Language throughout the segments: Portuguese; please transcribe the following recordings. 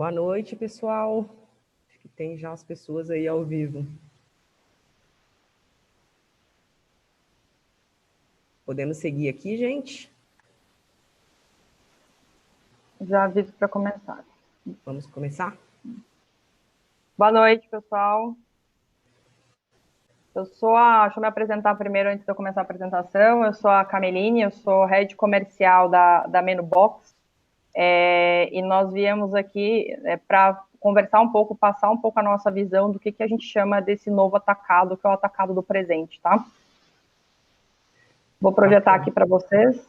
Boa noite, pessoal. Acho que tem já as pessoas aí ao vivo. Podemos seguir aqui, gente? Já aviso para começar. Vamos começar? Boa noite, pessoal. Deixa eu me apresentar primeiro antes de eu começar a apresentação. Eu sou a Cameline, eu sou head comercial da Menubox. E nós viemos aqui para conversar um pouco, passar um pouco a nossa visão do que a gente chama desse novo atacado, que é o atacado do presente, tá? Vou projetar aqui para vocês.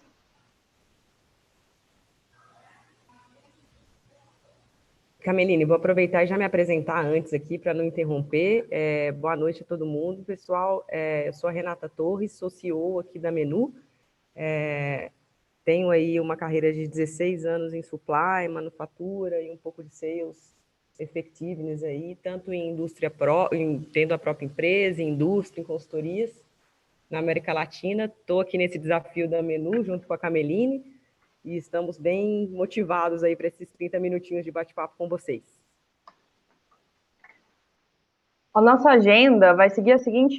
Cameline, vou aproveitar e já me apresentar antes aqui para não interromper. Boa noite a todo mundo, pessoal. Eu sou a Renata Torres, sou CEO aqui da Menu. Tenho aí uma carreira de 16 anos em supply, manufatura e um pouco de sales effectiveness aí, tanto em indústria tendo a própria empresa, em indústria, em consultorias na América Latina. Estou aqui nesse desafio da Menu junto com a Cameline e estamos bem motivados aí para esses 30 minutinhos de bate-papo com vocês. A nossa agenda vai seguir a seguinte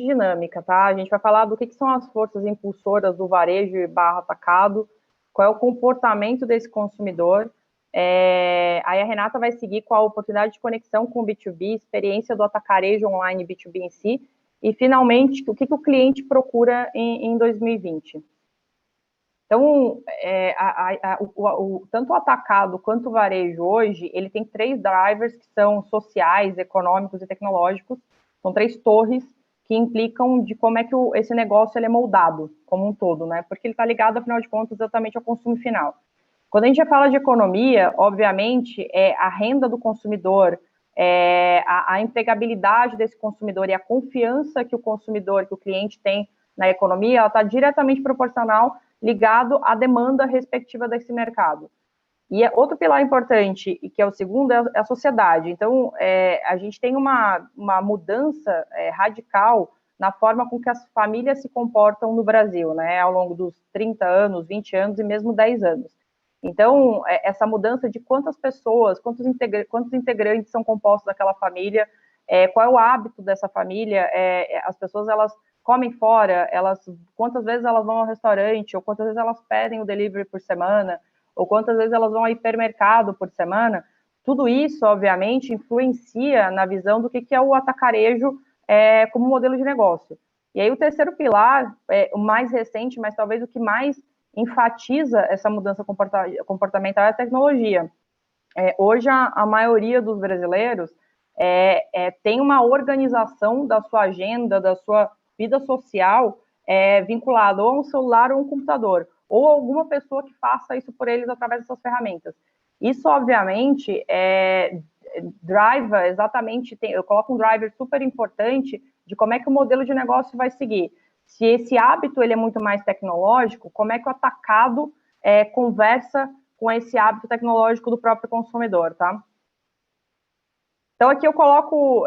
dinâmica, tá? A gente vai falar do que são as forças impulsoras do varejo / atacado, qual é o comportamento desse consumidor. Aí a Renata vai seguir com a oportunidade de conexão com o B2B, experiência do atacarejo online B2B em si, e finalmente o que o cliente procura em 2020. Então, tanto o atacado quanto o varejo hoje, ele tem 3 drivers que são sociais, econômicos e tecnológicos. São 3 torres que implicam de como é que esse negócio ele é moldado como um todo, né? Porque ele está ligado, afinal de contas, exatamente ao consumo final. Quando a gente fala de economia, obviamente, a renda do consumidor, a empregabilidade desse consumidor e a confiança que o consumidor, que o cliente tem na economia, ela está diretamente proporcional ligado à demanda respectiva desse mercado. E outro pilar importante, que é o segundo, é a sociedade. Então, a gente tem uma mudança radical na forma com que as famílias se comportam no Brasil, né, ao longo dos 30 anos, 20 anos e mesmo 10 anos. Então, essa mudança de quantas pessoas, quantos integrantes são compostos daquela família, qual é o hábito dessa família, as pessoas, elas comem fora, quantas vezes elas vão ao restaurante, ou quantas vezes elas pedem o delivery por semana, ou quantas vezes elas vão ao hipermercado por semana, tudo isso, obviamente, influencia na visão do que é o atacarejo como modelo de negócio. E aí o terceiro pilar, o mais recente, mas talvez o que mais enfatiza essa mudança comportamental é a tecnologia. Hoje, a maioria dos brasileiros tem uma organização da sua agenda, da sua vida social vinculada ou a um celular ou a um computador, ou alguma pessoa que faça isso por eles através dessas ferramentas. Isso, obviamente, driva exatamente, eu coloco um driver super importante de como é que o modelo de negócio vai seguir. Se esse hábito ele é muito mais tecnológico, como é que o atacado conversa com esse hábito tecnológico do próprio consumidor, tá? Então, aqui eu coloco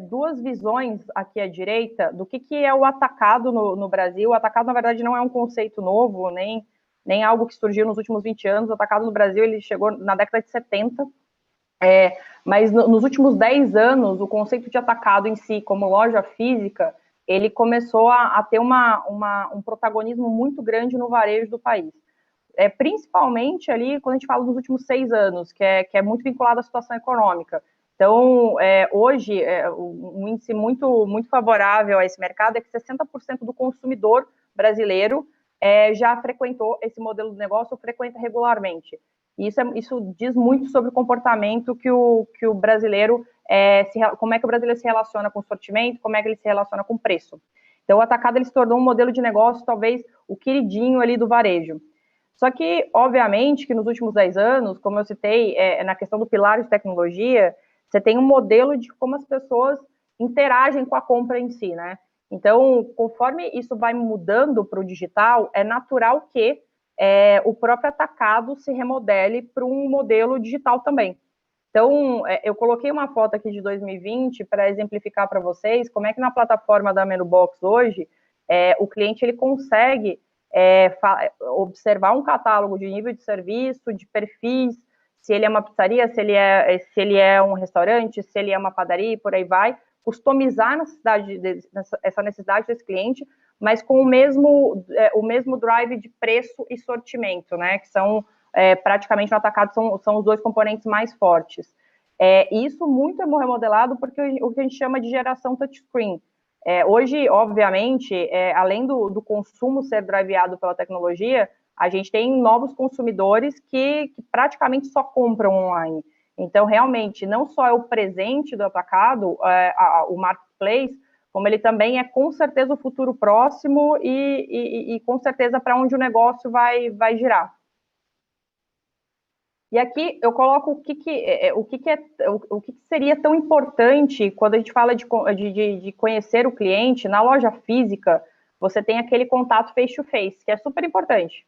2 visões aqui à direita do que é o atacado no Brasil. O atacado, na verdade, não é um conceito novo, nem algo que surgiu nos últimos 20 anos. O atacado no Brasil ele chegou na década de 70, mas nos últimos 10 anos, o conceito de atacado em si, como loja física, ele começou a ter um protagonismo muito grande no varejo do país. Principalmente ali, quando a gente fala dos últimos 6 anos, que é muito vinculado à situação econômica. Então, hoje, um índice muito, muito favorável a esse mercado é que 60% do consumidor brasileiro já frequentou esse modelo de negócio ou frequenta regularmente. E isso diz muito sobre o comportamento que o brasileiro, como é que o brasileiro se relaciona com o sortimento, como é que ele se relaciona com o preço. Então, o atacado ele se tornou um modelo de negócio, talvez, o queridinho ali do varejo. Só que, obviamente, que nos últimos 10 anos, como eu citei, na questão do pilar de tecnologia, você tem um modelo de como as pessoas interagem com a compra em si, né? Então, conforme isso vai mudando para o digital, é natural que o próprio atacado se remodele para um modelo digital também. Então, eu coloquei uma foto aqui de 2020 para exemplificar para vocês como é que na plataforma da Menubox hoje, o cliente ele consegue observar um catálogo de nível de serviço, de perfis, se ele é uma pizzaria, se ele é um restaurante, se ele é uma padaria, por aí vai, customizar essa necessidade desse cliente, mas com o mesmo drive de preço e sortimento, né, que são praticamente no atacado são os dois componentes mais fortes. Isso muito é remodelado porque o que a gente chama de geração touchscreen. Hoje, obviamente, além do consumo ser driveado pela tecnologia, a gente tem novos consumidores que praticamente só compram online. Então, realmente, não só é o presente do atacado, o marketplace, como ele também é com certeza o futuro próximo e com certeza para onde o negócio vai girar. E aqui eu coloco o que seria tão importante quando a gente fala de conhecer o cliente. Na loja física, você tem aquele contato face-to-face, que é super importante.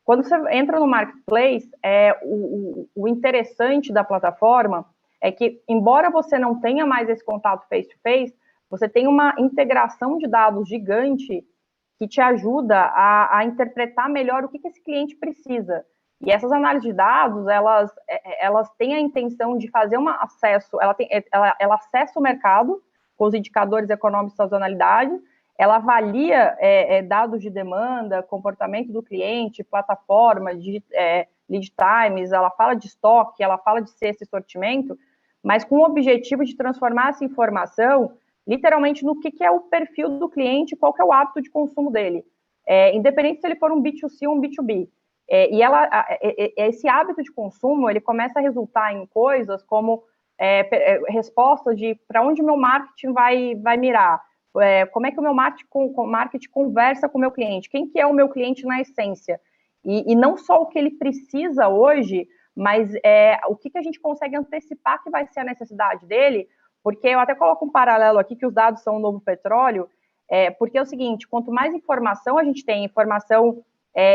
Quando você entra no marketplace, o interessante da plataforma é que, embora você não tenha mais esse contato face-to-face, você tem uma integração de dados gigante que te ajuda a interpretar melhor o que esse cliente precisa. E essas análises de dados, elas têm a intenção de fazer um acesso, ela acessa o mercado com os indicadores econômicos de sazonalidade, ela avalia dados de demanda, comportamento do cliente, plataforma, lead times, ela fala de estoque, ela fala de cesta e sortimento, mas com o objetivo de transformar essa informação literalmente no que é o perfil do cliente, qual que é o hábito de consumo dele, independente se ele for um B2C ou um B2B. Esse hábito de consumo, ele começa a resultar em coisas como respostas de para onde o meu marketing vai mirar, como é que o meu marketing conversa com o meu cliente, quem que é o meu cliente na essência, e não só o que ele precisa hoje, mas o que a gente consegue antecipar que vai ser a necessidade dele, porque eu até coloco um paralelo aqui, que os dados são o novo petróleo, porque é o seguinte, quanto mais informação a gente tem, informação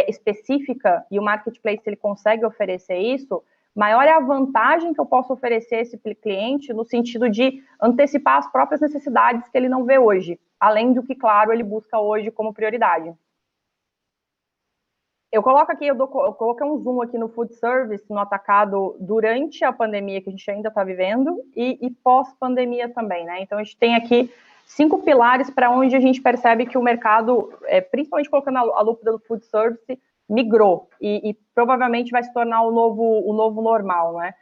específica, e o marketplace ele consegue oferecer isso, maior é a vantagem que eu posso oferecer a esse cliente no sentido de antecipar as próprias necessidades que ele não vê hoje, além do que, claro, ele busca hoje como prioridade. Eu coloco aqui, eu coloquei um zoom aqui no food service, no atacado, durante a pandemia que a gente ainda está vivendo e pós-pandemia também, né? Então, a gente tem aqui 5 pilares para onde a gente percebe que o mercado, principalmente colocando a lupa do food service, migrou e provavelmente vai se tornar o novo normal, né?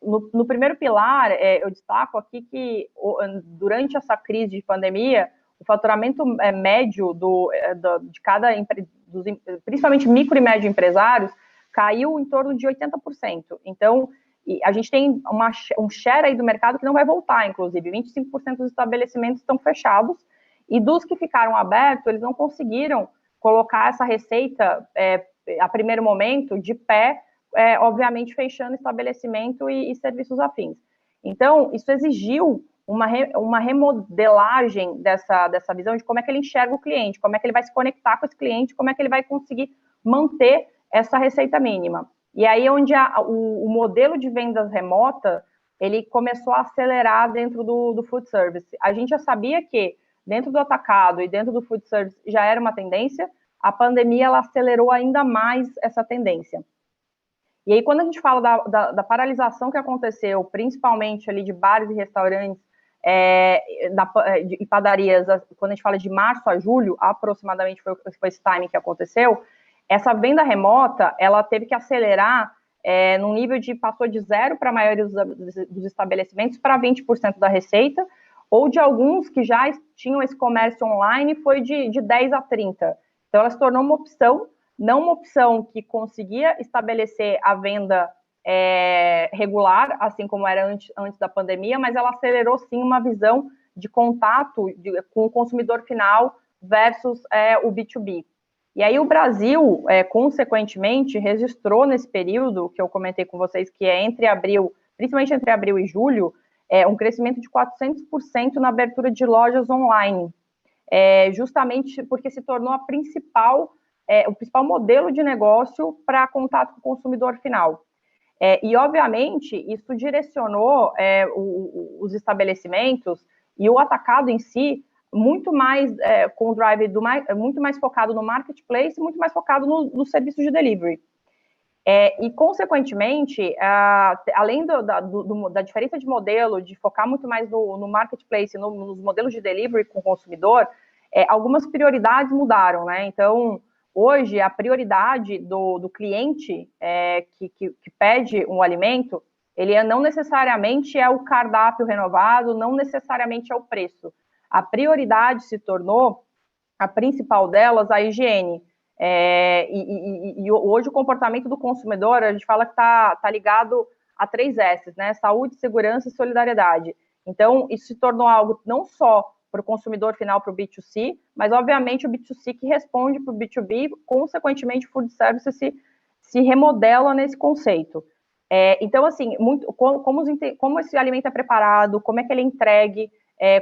No primeiro pilar, eu destaco aqui que durante essa crise de pandemia, o faturamento médio de cada principalmente micro e médio empresários, caiu em torno de 80%. Então, a gente tem um share aí do mercado que não vai voltar, inclusive. 25% dos estabelecimentos estão fechados, e dos que ficaram abertos, eles não conseguiram colocar essa receita, a primeiro momento, de pé, obviamente fechando estabelecimento e serviços afins. Então, isso exigiu uma remodelagem dessa visão de como é que ele enxerga o cliente, como é que ele vai se conectar com esse cliente, como é que ele vai conseguir manter essa receita mínima. E aí onde o modelo de vendas remota, ele começou a acelerar dentro do food service. A gente já sabia que dentro do atacado e dentro do food service já era uma tendência, a pandemia ela acelerou ainda mais essa tendência. E aí quando a gente fala da paralisação que aconteceu, principalmente ali de bares e restaurantes, e padarias, quando a gente fala de março a julho, aproximadamente foi esse timing que aconteceu, essa venda remota, ela teve que acelerar num nível passou de 0 para a maioria dos estabelecimentos para 20% da receita, ou de alguns que já tinham esse comércio online, foi de 10 a 30%. Então, ela se tornou uma opção, não uma opção que conseguia estabelecer a venda regular, assim como era antes da pandemia, mas ela acelerou sim uma visão de contato com o consumidor final versus o B2B. E aí o Brasil, consequentemente, registrou nesse período que eu comentei com vocês, que é principalmente entre abril e julho, um crescimento de 400% na abertura de lojas online, justamente porque se tornou o principal modelo de negócio para contato com o consumidor final. E, obviamente, isso direcionou os estabelecimentos e o atacado em si muito mais com o drive muito mais focado no marketplace, muito mais focado no serviço de delivery. E, consequentemente, além da diferença de modelo, de focar muito mais no marketplace, nos modelos de delivery com o consumidor, algumas prioridades mudaram, né? Então, hoje, a prioridade do cliente que pede um alimento, ele não necessariamente é o cardápio renovado, não necessariamente é o preço. A prioridade se tornou, a principal delas, a higiene. E hoje o comportamento do consumidor, a gente fala que está ligado a 3 S's, né? Saúde, segurança e solidariedade. Então, isso se tornou algo não só para o consumidor final, para o B2C, mas, obviamente, o B2C que responde para o B2B, consequentemente, o food service se remodela nesse conceito. Então, assim, como esse alimento é preparado, como é que ele é entregue,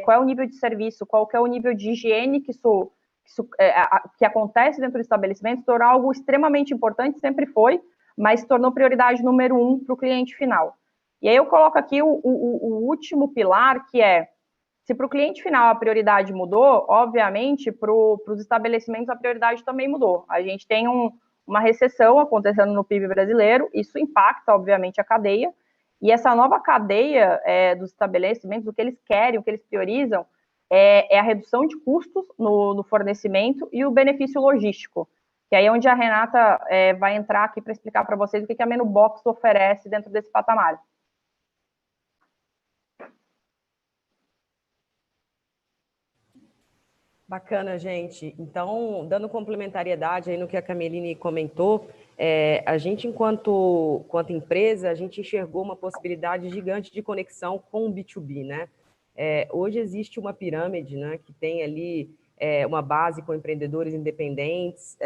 qual é o nível de serviço, qual é o nível de higiene que acontece dentro do estabelecimento, se tornou algo extremamente importante, sempre foi, mas se tornou prioridade número 1 para o cliente final. E aí eu coloco aqui o último pilar, que é, se para o cliente final a prioridade mudou, obviamente, para os estabelecimentos a prioridade também mudou. A gente tem uma recessão acontecendo no PIB brasileiro, isso impacta, obviamente, a cadeia, e essa nova cadeia dos estabelecimentos, o que eles querem, o que eles priorizam, a redução de custos no fornecimento e o benefício logístico, que aí é onde a Renata vai entrar aqui para explicar para vocês o que a Menubox oferece dentro desse patamar. Bacana, gente. Então, dando complementariedade aí no que a Cameline comentou, a gente, enquanto empresa, a gente enxergou uma possibilidade gigante de conexão com o B2B, né? Hoje existe uma pirâmide, né, que tem ali uma base com empreendedores independentes,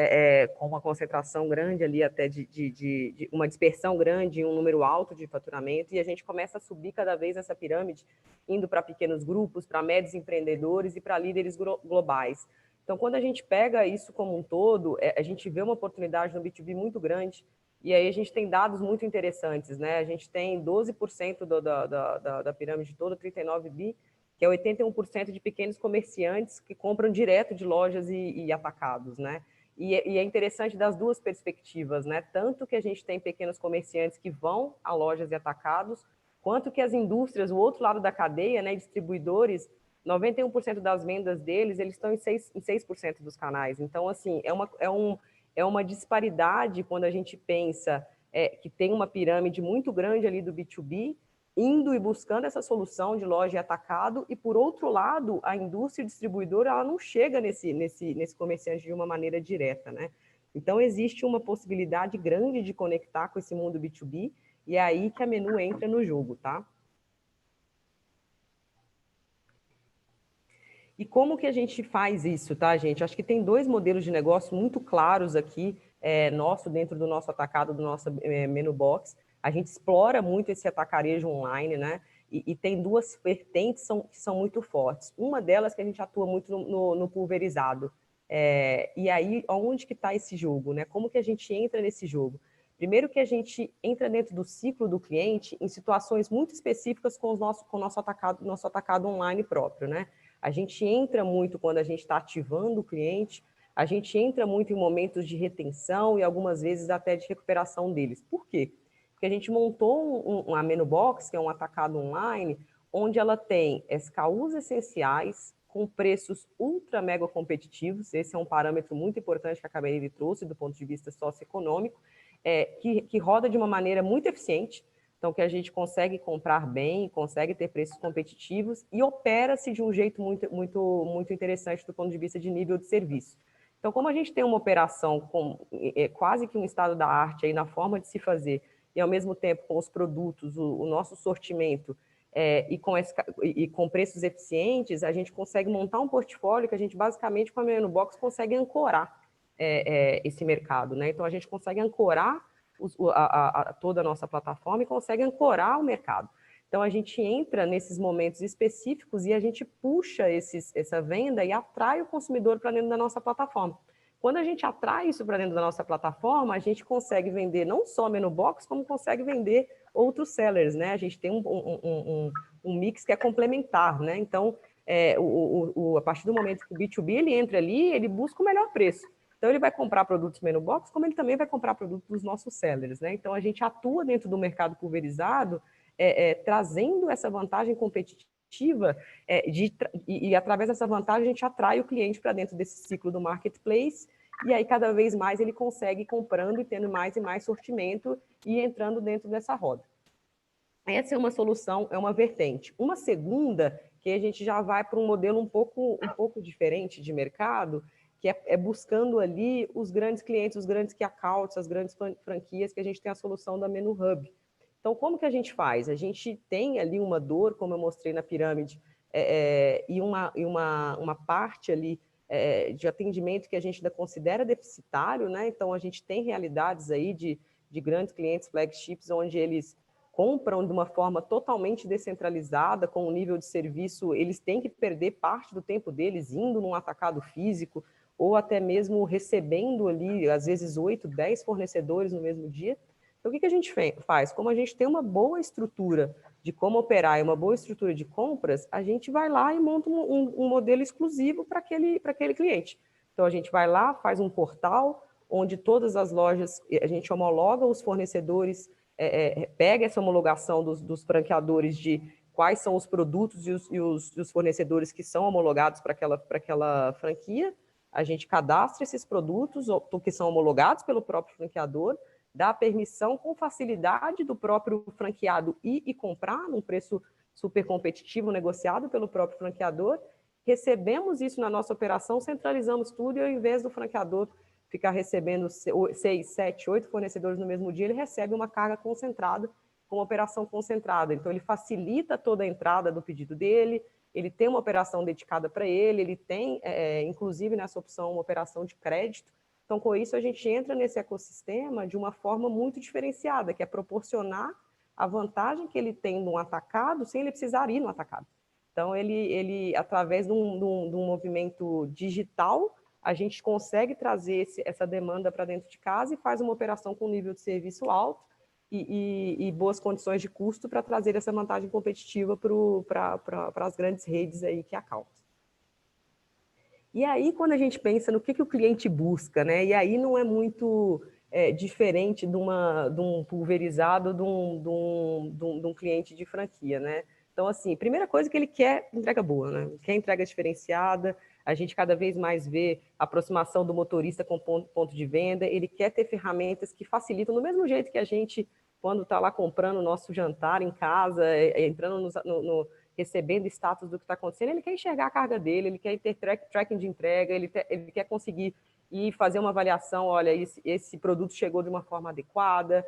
com uma concentração grande ali até de uma dispersão grande e um número alto de faturamento, e a gente começa a subir cada vez essa pirâmide, indo para pequenos grupos, para médios empreendedores e para líderes globais. Então, quando a gente pega isso como um todo, a gente vê uma oportunidade no B2B muito grande, e aí a gente tem dados muito interessantes, né? A gente tem 12% da pirâmide toda, 39 bi, que é 81% de pequenos comerciantes que compram direto de lojas e atacados, né? E é interessante das duas perspectivas, né? Tanto que a gente tem pequenos comerciantes que vão a lojas e atacados, quanto que as indústrias, o outro lado da cadeia, né, distribuidores, 91% das vendas deles, eles estão em 6% dos canais. Então, assim, é uma disparidade quando a gente pensa que tem uma pirâmide muito grande ali do B2B, indo e buscando essa solução de loja e atacado, e, por outro lado, a indústria distribuidora ela não chega nesse comerciante de uma maneira direta, né? Então, existe uma possibilidade grande de conectar com esse mundo B2B, e é aí que a Menu entra no jogo, tá? E como que a gente faz isso, tá, gente? Acho que tem 2 modelos de negócio muito claros aqui, dentro do nosso atacado, do nosso Menu Box. A gente explora muito esse atacarejo online, né? E tem 2 vertentes que são muito fortes. Uma delas que a gente atua muito no pulverizado. E aí, onde que está esse jogo, né? Como que a gente entra nesse jogo? Primeiro que a gente entra dentro do ciclo do cliente em situações muito específicas com o nosso atacado online próprio, né? A gente entra muito quando a gente está ativando o cliente, a gente entra muito em momentos de retenção e algumas vezes até de recuperação deles. Por quê? Porque a gente montou uma Menubox, que é um atacado online, onde ela tem SKUs essenciais com preços ultra mega competitivos. Esse é um parâmetro muito importante que a Cameline trouxe do ponto de vista socioeconômico, que roda de uma maneira muito eficiente. Então, que a gente consegue comprar bem, consegue ter preços competitivos e opera-se de um jeito muito interessante do ponto de vista de nível de serviço. Então, como a gente tem uma operação com quase que um estado da arte aí na forma de se fazer, e ao mesmo tempo com os produtos, o nosso sortimento, e com preços eficientes, a gente consegue montar um portfólio que a gente basicamente com a Menubox consegue ancorar esse mercado, né? Então, a gente consegue ancorar toda a nossa plataforma e consegue ancorar o mercado. Então, a gente entra nesses momentos específicos e a gente puxa essa venda e atrai o consumidor para dentro da nossa plataforma. Quando a gente atrai isso para dentro da nossa plataforma, a gente consegue vender não só a Menubox, como consegue vender outros sellers, né? A gente tem um mix que é complementar, né? Então, a partir do momento que o B2B ele entra ali, ele busca o melhor preço. Então, ele vai comprar produtos Menu Box, como ele também vai comprar produtos dos nossos sellers, né? Então, a gente atua dentro do mercado pulverizado, trazendo essa vantagem competitiva, e através dessa vantagem a gente atrai o cliente para dentro desse ciclo do marketplace, e aí cada vez mais ele consegue ir comprando e tendo mais e mais sortimento e entrando dentro dessa roda. Essa é uma solução, é uma vertente. Uma segunda, que a gente já vai para um modelo um pouco diferente de mercado, que é buscando ali os grandes clientes, os grandes key accounts, as grandes franquias, que a gente tem a solução da Menu Hub. Então, como que a gente faz? A gente tem ali uma dor, como eu mostrei na pirâmide, e uma parte ali de atendimento que a gente ainda considera deficitário, né? Então, a gente tem realidades aí de grandes clientes, flagships, onde eles compram de uma forma totalmente descentralizada, com um nível de serviço, eles têm que perder parte do tempo deles indo num atacado físico, ou até mesmo recebendo ali, às vezes, 8, 10 fornecedores no mesmo dia. Então, o que a gente faz? Como a gente tem uma boa estrutura de como operar e uma boa estrutura de compras, a gente vai lá e monta um modelo exclusivo para aquele cliente. Então, a gente vai lá, faz um portal, onde todas as lojas, a gente homologa os fornecedores, pega essa homologação dos franqueadores de quais são os produtos e os fornecedores que são homologados para aquela franquia, a gente cadastra esses produtos que são homologados pelo próprio franqueador, dá permissão com facilidade do próprio franqueado ir e comprar num preço super competitivo, negociado pelo próprio franqueador, recebemos isso na nossa operação, centralizamos tudo e ao invés do franqueador ficar recebendo 6, 7, 8 fornecedores no mesmo dia, ele recebe uma carga concentrada, com uma operação concentrada. Então, ele facilita toda a entrada do pedido dele, ele tem uma operação dedicada para ele tem, inclusive, nessa opção, uma operação de crédito. Então, com isso, a gente entra nesse ecossistema de uma forma muito diferenciada, que é proporcionar a vantagem que ele tem num atacado sem ele precisar ir no atacado. Então, ele através de um movimento digital, a gente consegue trazer essa demanda para dentro de casa e faz uma operação com nível de serviço alto e boas condições de custo para trazer essa vantagem competitiva para as grandes redes aí que acalmam. E aí, quando a gente pensa no que o cliente busca, né? E aí não é muito diferente de um pulverizado de um cliente de franquia, né? Então, assim, primeira coisa que ele quer entrega boa, né? Quer entrega diferenciada, a gente cada vez mais vê a aproximação do motorista com ponto de venda, ele quer ter ferramentas que facilitam, do mesmo jeito que a gente, quando está lá comprando o nosso jantar em casa, entrando recebendo status do que está acontecendo, ele quer enxergar a carga dele, ele quer ter tracking de entrega, ele quer conseguir ir fazer uma avaliação, olha, esse produto chegou de uma forma adequada,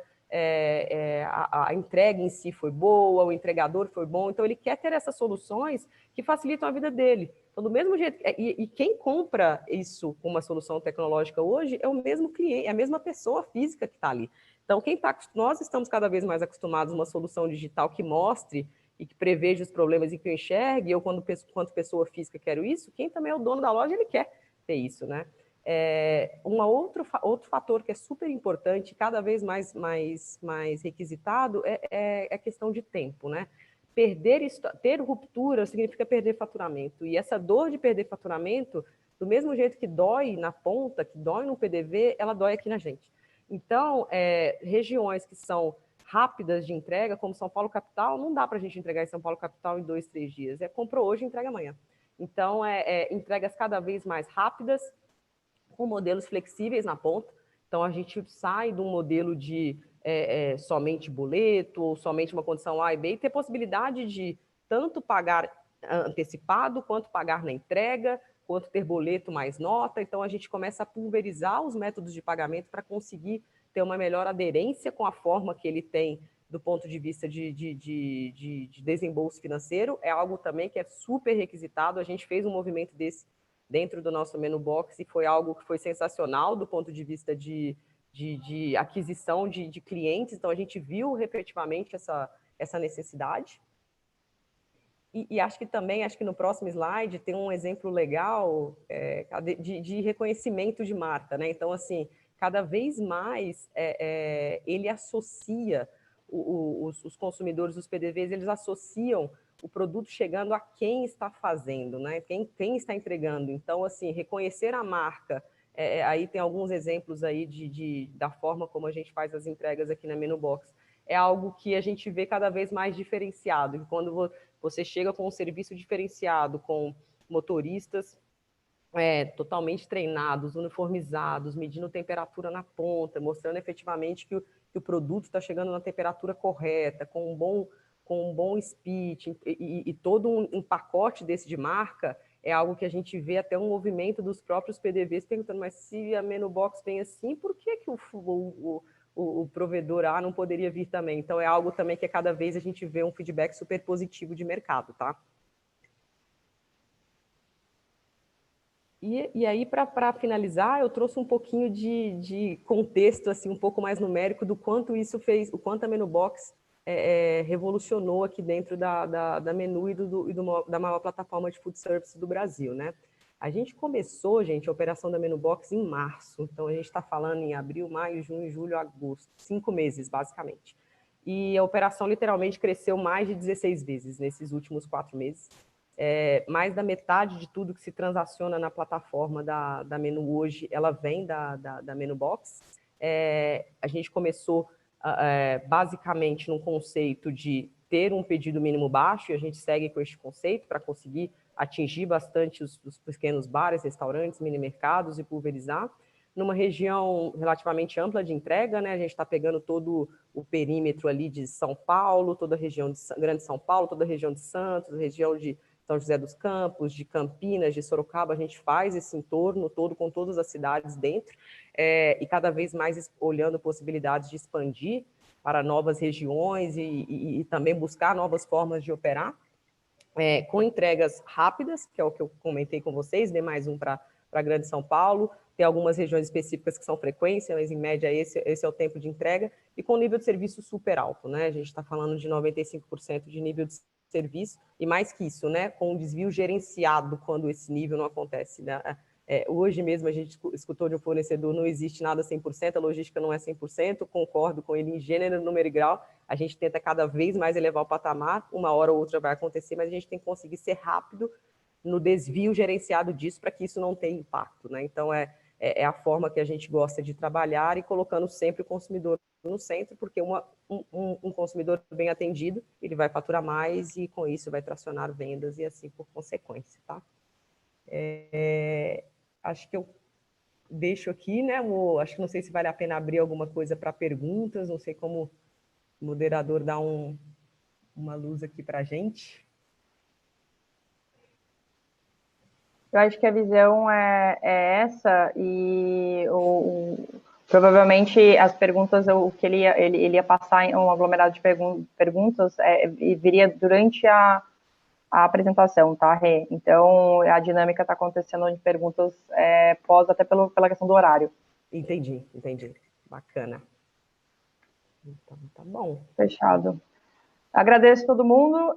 a entrega em si foi boa, o entregador foi bom, então ele quer ter essas soluções que facilitam a vida dele. Então, do mesmo jeito, e quem compra isso com uma solução tecnológica hoje é o mesmo cliente, é a mesma pessoa física que está ali. Então, nós estamos cada vez mais acostumados a uma solução digital que mostre e que preveja os problemas e que eu enxergue, eu, quanto pessoa física, quero isso, quem também é o dono da loja, ele quer ter isso, né? Outro fator que é super importante, cada vez mais requisitado, é a questão de tempo, né? Ter ruptura significa perder faturamento, e essa dor de perder faturamento, do mesmo jeito que dói na ponta, que dói no PDV, ela dói aqui na gente. Então, regiões que são rápidas de entrega, como São Paulo capital, não dá para a gente entregar em São Paulo capital em 2, 3 dias. Comprou hoje, entrega amanhã. Então, entregas cada vez mais rápidas, com modelos flexíveis na ponta. Então, a gente sai de um modelo de somente boleto ou somente uma condição A e B e ter possibilidade de tanto pagar antecipado, quanto pagar na entrega, quanto ter boleto mais nota. Então, a gente começa a pulverizar os métodos de pagamento para conseguir ter uma melhor aderência com a forma que ele tem do ponto de vista de desembolso financeiro. É algo também que é super requisitado. A gente fez um movimento desse dentro do nosso Menu Box e foi algo que foi sensacional do ponto de vista de aquisição de clientes. Então, a gente viu efetivamente essa necessidade. E acho que no próximo slide tem um exemplo legal de reconhecimento de marca, né? Então, assim, cada vez mais ele associa os consumidores, os PDVs, eles associam o produto chegando a quem está fazendo, né? Quem está entregando. Então, assim, reconhecer a marca aí tem alguns exemplos aí da forma como a gente faz as entregas aqui na Menubox. É algo que a gente vê cada vez mais diferenciado, que quando você chega com um serviço diferenciado, com motoristas totalmente treinados, uniformizados, medindo temperatura na ponta, mostrando efetivamente que o produto está chegando na temperatura correta, com um bom speech, e todo um pacote desse de marca, é algo que a gente vê até um movimento dos próprios PDVs perguntando, mas se a Menubox vem assim, por que o provedor A não poderia vir também? Então, é algo também que cada vez a gente vê um feedback super positivo de mercado, tá? E aí, para finalizar, eu trouxe um pouquinho de contexto, assim, um pouco mais numérico, do quanto isso fez, o quanto a Menubox revolucionou aqui dentro da Menu e da maior plataforma de food service do Brasil, né? A gente começou, gente, a operação da Menubox em março, então a gente está falando em abril, maio, junho, julho, agosto, 5 meses, basicamente. E a operação literalmente cresceu mais de 16 vezes nesses últimos 4 meses. Mais da metade de tudo que se transaciona na plataforma da Menu hoje, ela vem da Menubox. A gente começou basicamente num conceito de ter um pedido mínimo baixo, e a gente segue com este conceito para conseguir atingir bastante os pequenos bares, restaurantes, mini-mercados e pulverizar. Numa região relativamente ampla de entrega, né? A gente está pegando todo o perímetro ali de São Paulo, toda a região de Grande São Paulo, toda a região de Santos, região de São José dos Campos, de Campinas, de Sorocaba, a gente faz esse entorno todo com todas as cidades dentro, e cada vez mais olhando possibilidades de expandir para novas regiões e também buscar novas formas de operar, com entregas rápidas, que é o que eu comentei com vocês, dê mais um para Grande São Paulo, tem algumas regiões específicas que são frequência, mas em média esse é o tempo de entrega, e com nível de serviço super alto, né? A gente está falando de 95% de nível de serviço, e mais que isso, né? Com um desvio gerenciado quando esse nível não acontece, né? Hoje mesmo a gente escutou de um fornecedor, não existe nada 100%, a logística não é 100%, concordo com ele em gênero, número e grau, a gente tenta cada vez mais elevar o patamar, uma hora ou outra vai acontecer, mas a gente tem que conseguir ser rápido no desvio gerenciado disso para que isso não tenha impacto, né? Então, é a forma que a gente gosta de trabalhar e colocando sempre o consumidor no centro, porque um consumidor bem atendido, ele vai faturar mais e com isso vai tracionar vendas e assim por consequência, tá? Acho que eu deixo aqui, né? Acho que não sei se vale a pena abrir alguma coisa para perguntas, não sei como o moderador dá uma luz aqui para a gente. Eu acho que a visão é essa, e provavelmente as perguntas, o que ele ia passar em um aglomerado de perguntas e viria durante a apresentação, tá, Rê? Então, a dinâmica está acontecendo de perguntas pós, até pela questão do horário. Entendi. Bacana. Então, tá bom. Fechado. Agradeço todo mundo,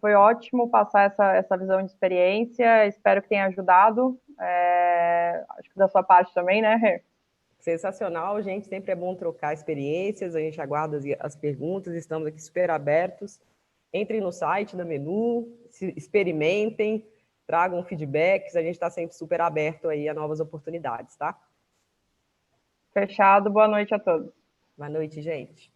foi ótimo passar essa visão de experiência, espero que tenha ajudado, acho que da sua parte também, né, Rê? Sensacional, gente, sempre é bom trocar experiências, a gente aguarda as perguntas, estamos aqui super abertos. Entrem no site da Menu, experimentem, tragam feedbacks, a gente está sempre super aberto aí a novas oportunidades, tá? Fechado, boa noite a todos. Boa noite, gente.